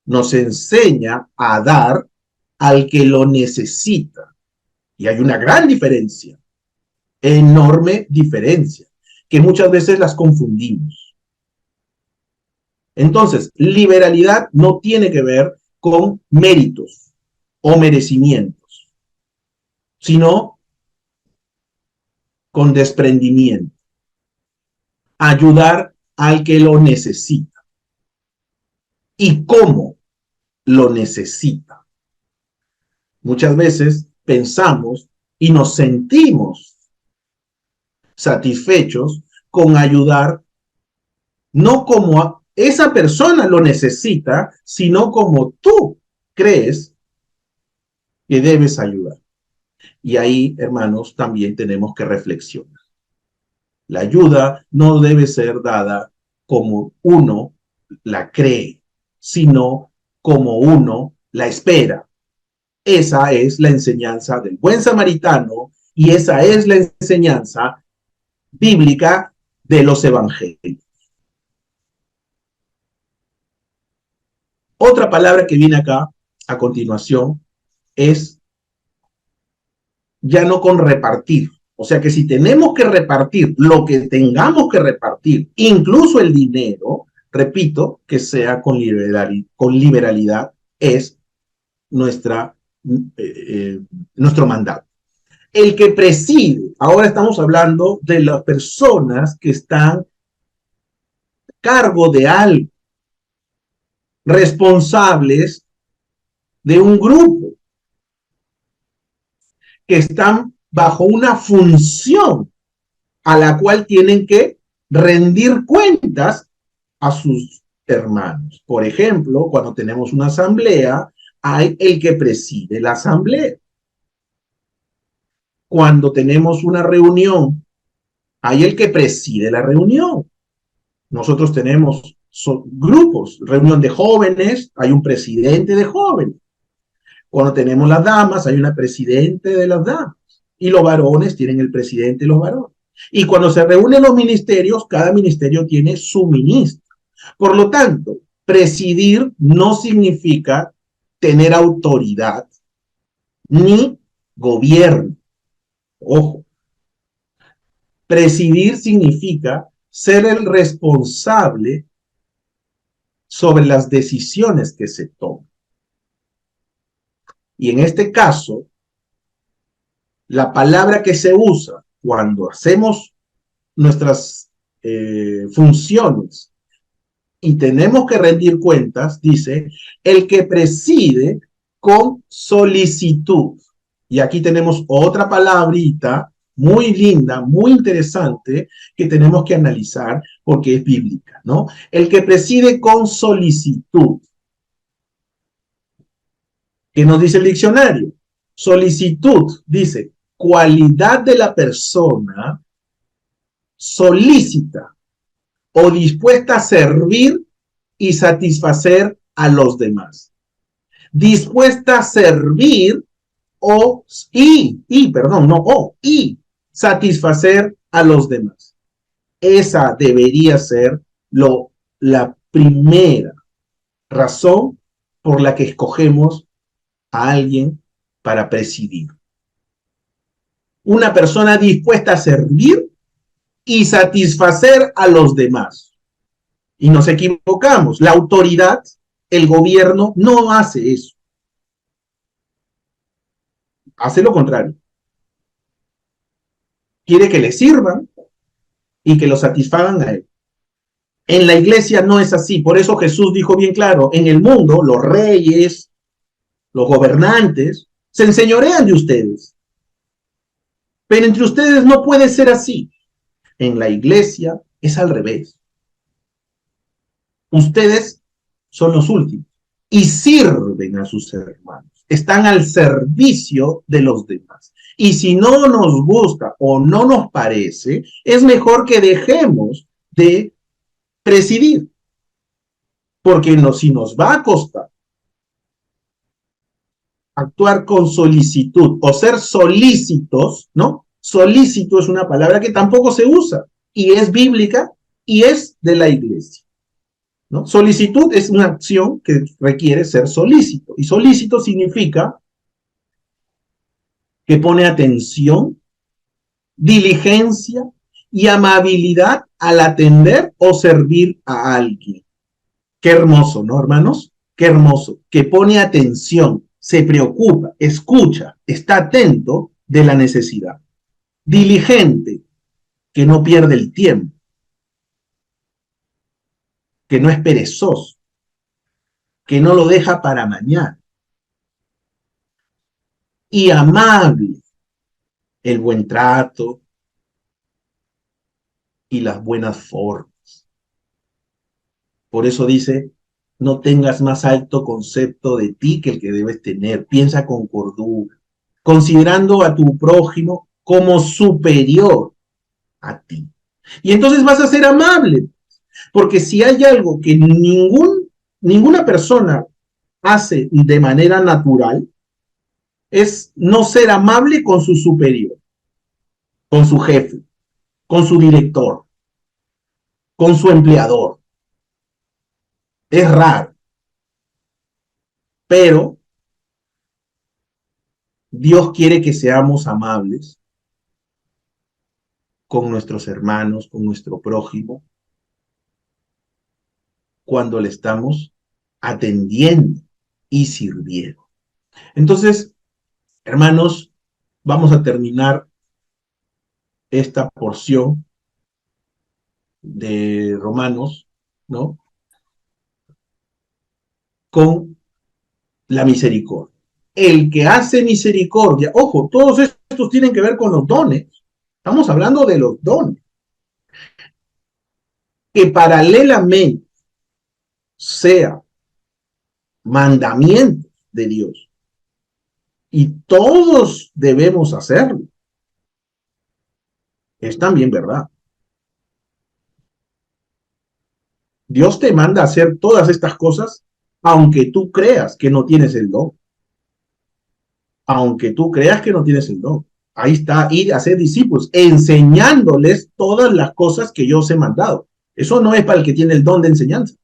Nos enseña a dar al que lo necesita. Y hay una gran diferencia, enorme diferencia, que muchas veces las confundimos. Entonces, liberalidad no tiene que ver con méritos o merecimientos, sino con desprendimiento. Ayudar al que lo necesita. ¿Y cómo lo necesita? Muchas veces pensamos y nos sentimos satisfechos con ayudar, no como esa persona lo necesita, sino como tú crees que debes ayudar. Y ahí, hermanos, también tenemos que reflexionar. La ayuda no debe ser dada como uno la cree, sino como uno la espera. Esa es la enseñanza del buen samaritano y esa es la enseñanza bíblica de los evangelios. Otra palabra que viene acá a continuación es ya no con repartir. O sea que si tenemos que repartir lo que tengamos que repartir, incluso el dinero, repito, que sea con liberalidad es nuestro mandato. El que preside, ahora estamos hablando de las personas que están a cargo de algo, responsables de un grupo, que están bajo una función a la cual tienen que rendir cuentas a sus hermanos. Por ejemplo, cuando tenemos una asamblea, hay el que preside la asamblea. Cuando tenemos una reunión, hay el que preside la reunión. Nosotros tenemos grupos, reunión de jóvenes, hay un presidente de jóvenes. Cuando tenemos las damas, hay una presidente de las damas. Y los varones tienen el presidente de los varones. Y cuando se reúnen los ministerios, cada ministerio tiene su ministro. Por lo tanto, presidir no significa tener autoridad ni gobierno. Ojo. Presidir significa ser el responsable sobre las decisiones que se toman. Y en este caso, la palabra que se usa cuando hacemos nuestras funciones y tenemos que rendir cuentas, dice, el que preside con solicitud. Y aquí tenemos otra palabrita muy linda, muy interesante, que tenemos que analizar porque es bíblica, ¿no? El que preside con solicitud. ¿Qué nos dice el diccionario? Solicitud, dice, cualidad de la persona solícita o dispuesta a servir y satisfacer a los demás. Dispuesta a servir y satisfacer a los demás. Esa debería ser la primera razón por la que escogemos a alguien para presidir. Una persona dispuesta a servir y satisfacer a los demás. Y nos equivocamos. La autoridad, el gobierno, no hace eso. Hace lo contrario. Quiere que le sirvan y que lo satisfagan a él. En la iglesia no es así. Por eso Jesús dijo bien claro, en el mundo los reyes, los gobernantes, se enseñorean de ustedes. Pero entre ustedes no puede ser así. En la iglesia es al revés. Ustedes son los últimos y sirven a sus hermanos. Están al servicio de los demás. Y si no nos gusta o no nos parece, es mejor que dejemos de presidir. Porque si nos va a costar actuar con solicitud o ser solícitos, ¿no? Solícito es una palabra que tampoco se usa y es bíblica y es de la iglesia, ¿no? Solicitud es una acción que requiere ser solícito y solícito significa que pone atención, diligencia y amabilidad al atender o servir a alguien. Qué hermoso, ¿no, hermanos? Qué hermoso, que pone atención, se preocupa, escucha, está atento de la necesidad. Diligente, que no pierde el tiempo, que no es perezoso, que no lo deja para mañana. Y amable, el buen trato y las buenas formas. Por eso dice, no tengas más alto concepto de ti que el que debes tener. Piensa con cordura, considerando a tu prójimo como superior a ti. Y entonces vas a ser amable, porque si hay algo que ninguna persona hace de manera natural, es no ser amable con su superior, con su jefe, con su director, con su empleador. Es raro, pero Dios quiere que seamos amables con nuestros hermanos, con nuestro prójimo, cuando le estamos atendiendo y sirviendo. Entonces, hermanos, vamos a terminar esta porción de Romanos, ¿no? Con la misericordia. El que hace misericordia, ojo, todos estos tienen que ver con los dones. Estamos hablando de los dones. Que paralelamente sea mandamiento de Dios. Y todos debemos hacerlo. Es también verdad. Dios te manda a hacer todas estas cosas, aunque tú creas que no tienes el don. Aunque tú creas que no tienes el don. Ahí está, ir a ser discípulos, enseñándoles todas las cosas que yo os he mandado. Eso no es para el que tiene el don de enseñanza.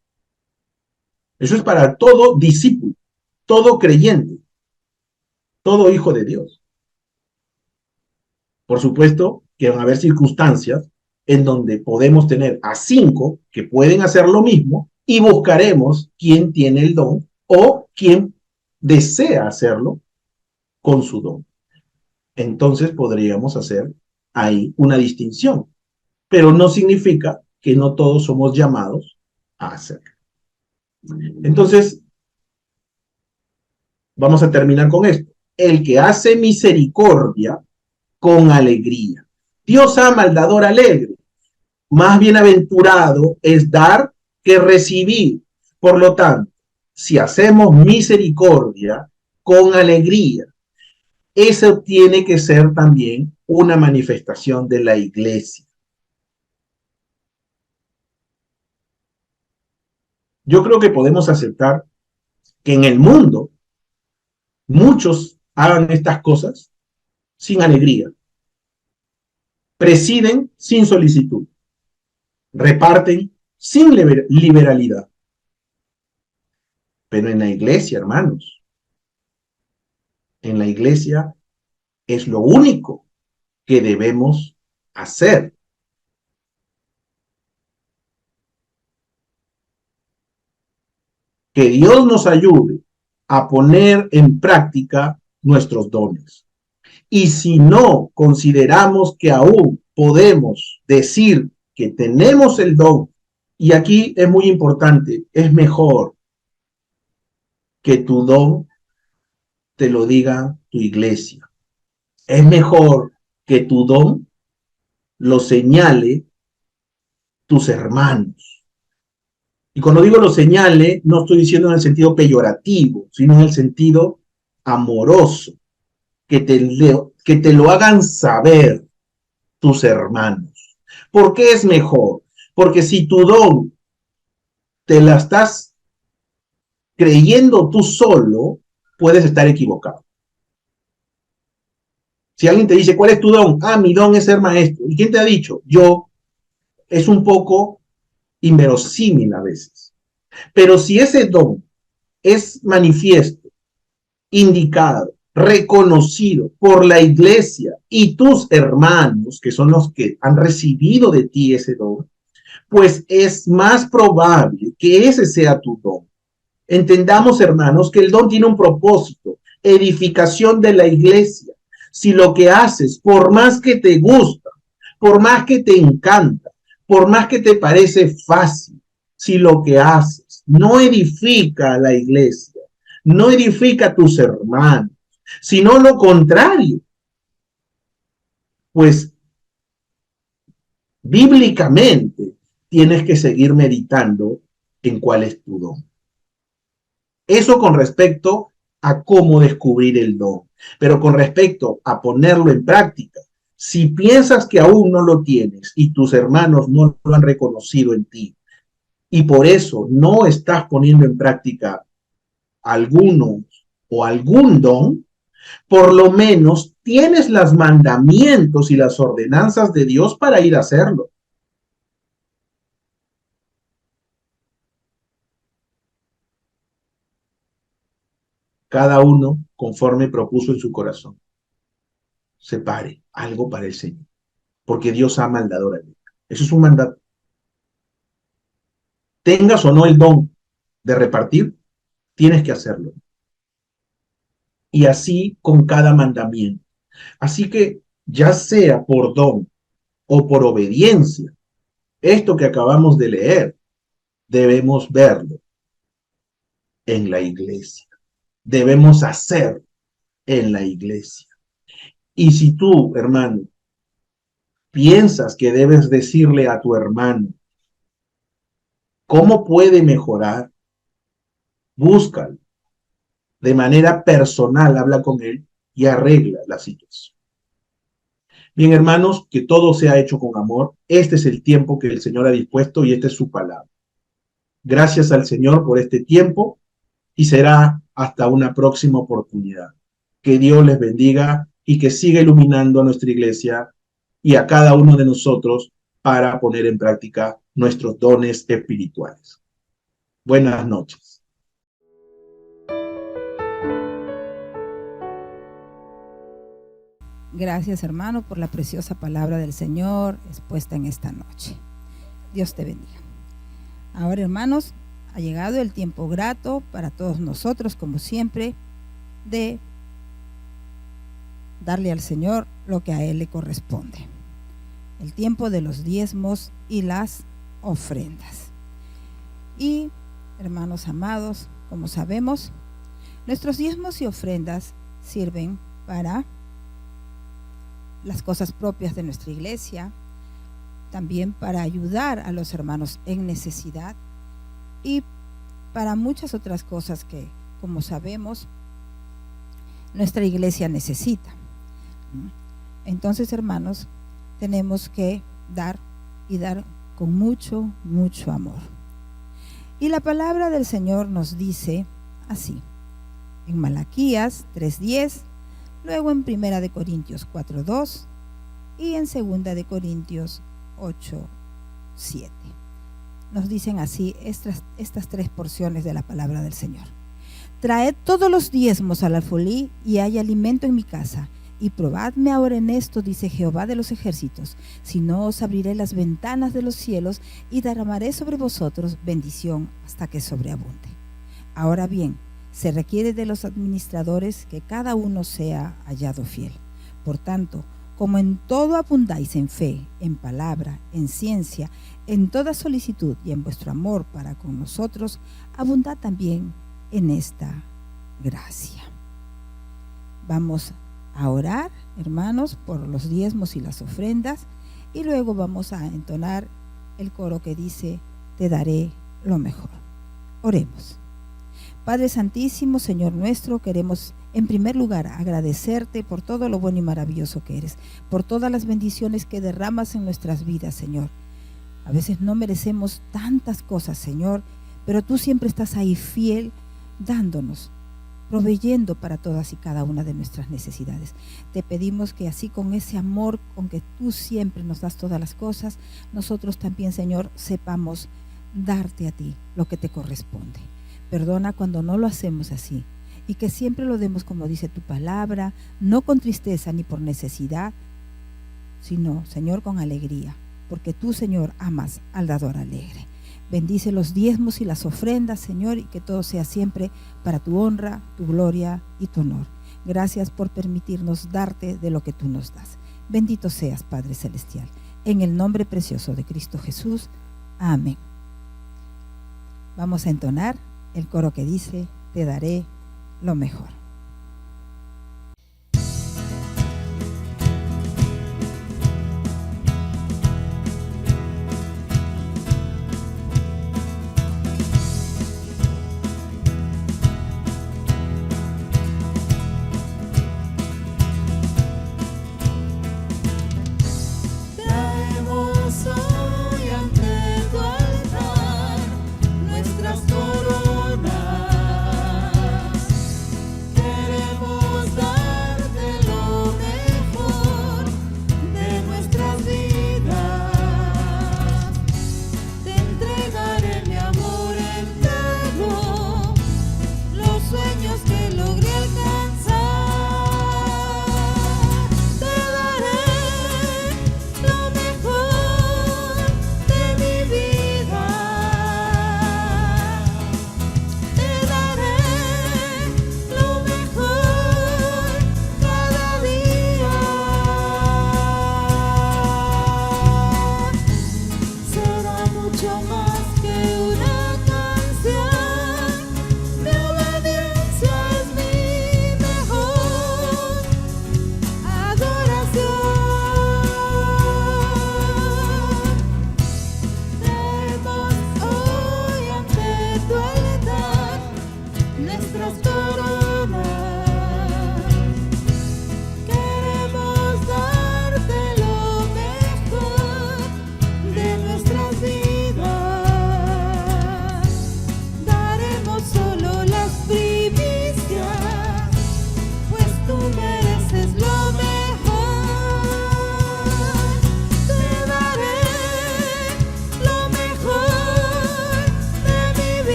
Eso es para todo discípulo, todo creyente, todo hijo de Dios. Por supuesto que van a haber circunstancias en donde podemos tener a 5 que pueden hacer lo mismo y buscaremos quién tiene el don o quién desea hacerlo con su don. Entonces podríamos hacer ahí una distinción, pero no significa que no todos somos llamados a hacerlo. Entonces, vamos a terminar con esto. El que hace misericordia con alegría. Dios ama al dador alegre. Más bienaventurado es dar que recibir. Por lo tanto, si hacemos misericordia con alegría, eso tiene que ser también una manifestación de la iglesia. Yo creo que podemos aceptar que en el mundo muchos hagan estas cosas sin alegría, presiden sin solicitud, reparten sin liberalidad. Pero en la iglesia, hermanos, en la iglesia es lo único que debemos hacer. Que Dios nos ayude a poner en práctica nuestros dones. Y si no consideramos que aún podemos decir que tenemos el don, y aquí es muy importante, es mejor que tu don te lo diga tu iglesia. Es mejor que tu don lo señale tus hermanos. Y cuando digo lo señale, no estoy diciendo en el sentido peyorativo, sino en el sentido amoroso, que te lo hagan saber tus hermanos. ¿Por qué es mejor? Porque si tu don te la estás creyendo tú solo, puedes estar equivocado. Si alguien te dice, ¿cuál es tu don? Ah, mi don es ser maestro. ¿Y quién te ha dicho? Yo. Es un poco inverosímil a veces. Pero si ese don es manifiesto, indicado, reconocido por la iglesia y tus hermanos, que son los que han recibido de ti ese don, pues es más probable que ese sea tu don. Entendamos, hermanos, que el don tiene un propósito, edificación de la iglesia. Si lo que haces, por más que te gusta, por más que te encanta, por más que te parece fácil, si lo que haces no edifica a la iglesia, no edifica a tus hermanos, sino lo contrario, pues bíblicamente tienes que seguir meditando en cuál es tu don. Eso con respecto a cómo descubrir el don, pero con respecto a ponerlo en práctica, Si piensas que aún no lo tienes y tus hermanos no lo han reconocido en ti, y por eso no estás poniendo en práctica alguno o algún don, por lo menos tienes los mandamientos y las ordenanzas de Dios para ir a hacerlo. Cada uno conforme propuso en su corazón. Separe algo para el Señor, porque Dios ama al dador alegre. Eso es un mandato. Tengas o no el don de repartir, tienes que hacerlo. Y así con cada mandamiento. Así que ya sea por don o por obediencia, esto que acabamos de leer, debemos verlo en la iglesia. Debemos hacer en la iglesia. Y si tú, hermano, piensas que debes decirle a tu hermano cómo puede mejorar, búscalo. De manera personal, habla con él y arregla la situación. Bien, hermanos, que todo sea hecho con amor. Este es el tiempo que el Señor ha dispuesto y esta es su palabra. Gracias al Señor por este tiempo y será hasta una próxima oportunidad. Que Dios les bendiga y que siga iluminando a nuestra iglesia y a cada uno de nosotros para poner en práctica nuestros dones espirituales. Buenas noches. Gracias, hermano, por la preciosa palabra del Señor expuesta en esta noche. Dios te bendiga. Ahora, hermanos, ha llegado el tiempo grato para todos nosotros, como siempre, de darle al Señor lo que a Él le corresponde. El tiempo de los diezmos y las ofrendas. Y, hermanos amados, como sabemos, nuestros diezmos y ofrendas sirven para las cosas propias de nuestra iglesia, también para ayudar a los hermanos en necesidad y para muchas otras cosas que, como sabemos, nuestra iglesia necesita. Entonces, hermanos, tenemos que dar y dar con mucho, mucho amor. Y la palabra del Señor nos dice así, en Malaquías 3:10, luego en 1 de Corintios 4:2 y en 2 de Corintios 8:7. Nos dicen así estas tres porciones de la palabra del Señor. Traed todos los diezmos al alfolí y hay alimento en mi casa. Y probadme ahora en esto, dice Jehová de los ejércitos, si no os abriré las ventanas de los cielos y derramaré sobre vosotros bendición hasta que sobreabunde. Ahora bien, se requiere de los administradores que cada uno sea hallado fiel. Por tanto, como en todo abundáis en fe, en palabra, en ciencia, en toda solicitud y en vuestro amor para con nosotros, abundad también en esta gracia. Vamos a orar, hermanos, por los diezmos y las ofrendas, y luego vamos a entonar el coro que dice, te daré lo mejor. Oremos. Padre Santísimo, Señor nuestro, queremos en primer lugar agradecerte por todo lo bueno y maravilloso que eres, por todas las bendiciones que derramas en nuestras vidas, Señor. A veces no merecemos tantas cosas, Señor, pero tú siempre estás ahí fiel, dándonos, proveyendo para todas y cada una de nuestras necesidades. Te pedimos que así con ese amor con que tú siempre nos das todas las cosas, nosotros también, Señor, sepamos darte a ti lo que te corresponde. Perdona cuando no lo hacemos así y que siempre lo demos como dice tu palabra, no con tristeza ni por necesidad, sino, Señor, con alegría, porque tú, Señor, amas al dador alegre. Bendice los diezmos y las ofrendas, Señor, y que todo sea siempre para tu honra, tu gloria y tu honor. Gracias por permitirnos darte de lo que tú nos das. Bendito seas, Padre Celestial. En el nombre precioso de Cristo Jesús. Amén. Vamos a entonar el coro que dice, te daré lo mejor.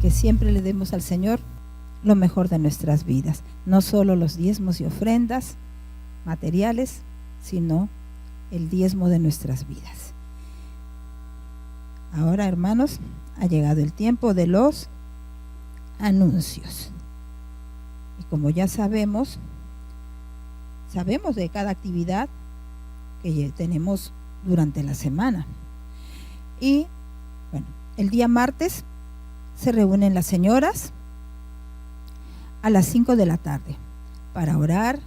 que siempre le demos al Señor lo mejor de nuestras vidas, no solo los diezmos y ofrendas materiales, sino el diezmo de nuestras vidas. Ahora, hermanos, ha llegado el tiempo de los anuncios. Y como ya sabemos de cada actividad que tenemos durante la semana. Y bueno, el día martes se reúnen las señoras a las 5 de la tarde para orar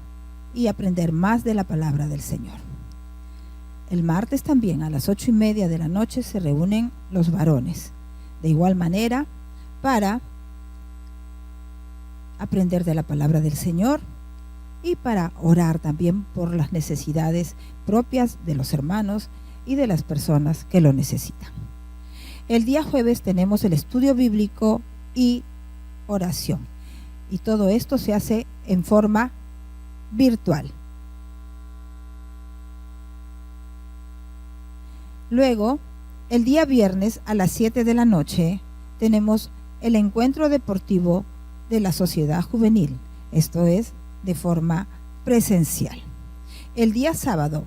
y aprender más de la palabra del Señor. El martes también a las 8:30 de la noche se reúnen los varones, de igual manera, para aprender de la palabra del Señor y para orar también por las necesidades propias de los hermanos y de las personas que lo necesitan. El día jueves tenemos el estudio bíblico y oración. Y todo esto se hace en forma virtual. Luego, el día viernes a las 7 de la noche tenemos el encuentro deportivo de la Sociedad Juvenil. Esto es de forma presencial. El día sábado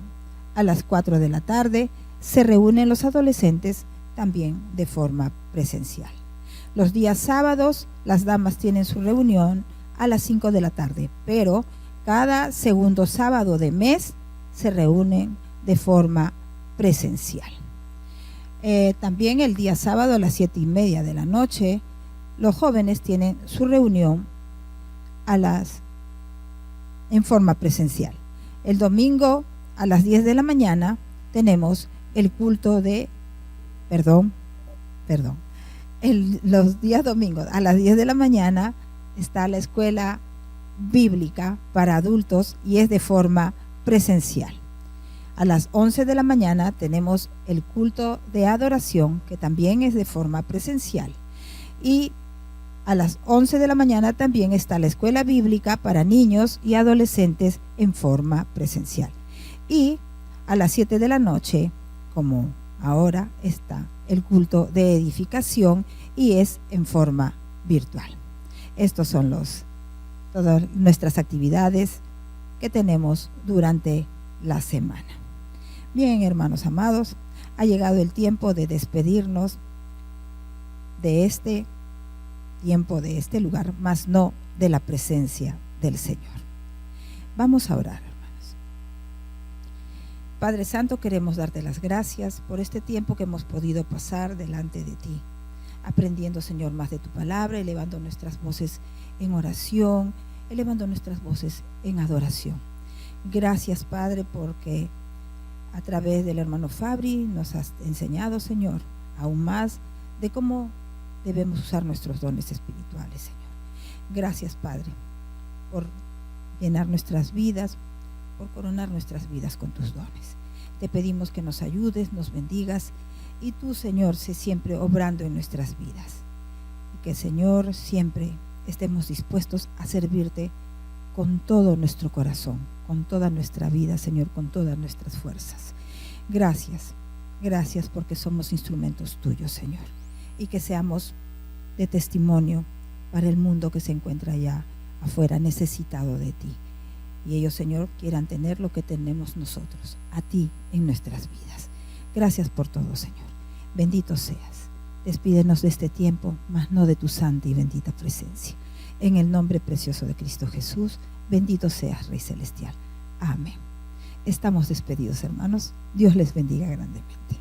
a las 4 de la tarde se reúnen los adolescentes también de forma presencial. Los días sábados las damas tienen su reunión a las 5 de la tarde, pero cada segundo sábado de mes se reúnen de forma presencial. También el día sábado a las 7:30 de la noche los jóvenes tienen su reunión en forma presencial. El domingo a las 10 de la mañana tenemos el culto de los días domingos a las 10 de la mañana está la escuela bíblica para adultos y es de forma presencial. A las 11 de la mañana tenemos el culto de adoración, que también es de forma presencial. Y a las 11 de la mañana también está la escuela bíblica para niños y adolescentes en forma presencial. Y a las 7 de la noche, como ahora, está el culto de edificación y es en forma virtual. Estos son todas nuestras actividades que tenemos durante la semana. Bien, hermanos amados, ha llegado el tiempo de despedirnos de este tiempo, de este lugar, mas no de la presencia del Señor. Vamos a orar, hermanos. Padre Santo, queremos darte las gracias por este tiempo que hemos podido pasar delante de ti, aprendiendo, Señor, más de tu palabra, elevando nuestras voces en oración, elevando nuestras voces en adoración. Gracias, Padre, porque a través del hermano Fabri nos has enseñado, Señor, aún más de cómo debemos usar nuestros dones espirituales, Señor. Gracias, Padre, por llenar nuestras vidas, por coronar nuestras vidas con tus dones. Te pedimos que nos ayudes, nos bendigas y tú, Señor, sé siempre obrando en nuestras vidas. Y que, Señor, siempre estemos dispuestos a servirte con todo nuestro corazón, con toda nuestra vida, Señor, con todas nuestras fuerzas. Gracias porque somos instrumentos tuyos, Señor, y que seamos de testimonio para el mundo que se encuentra allá afuera necesitado de ti. Y ellos, Señor, quieran tener lo que tenemos nosotros, a ti en nuestras vidas. Gracias por todo, Señor. Bendito seas. Despídenos de este tiempo, mas no de tu santa y bendita presencia. En el nombre precioso de Cristo Jesús, bendito seas, Rey Celestial. Amén. Estamos despedidos, hermanos. Dios les bendiga grandemente.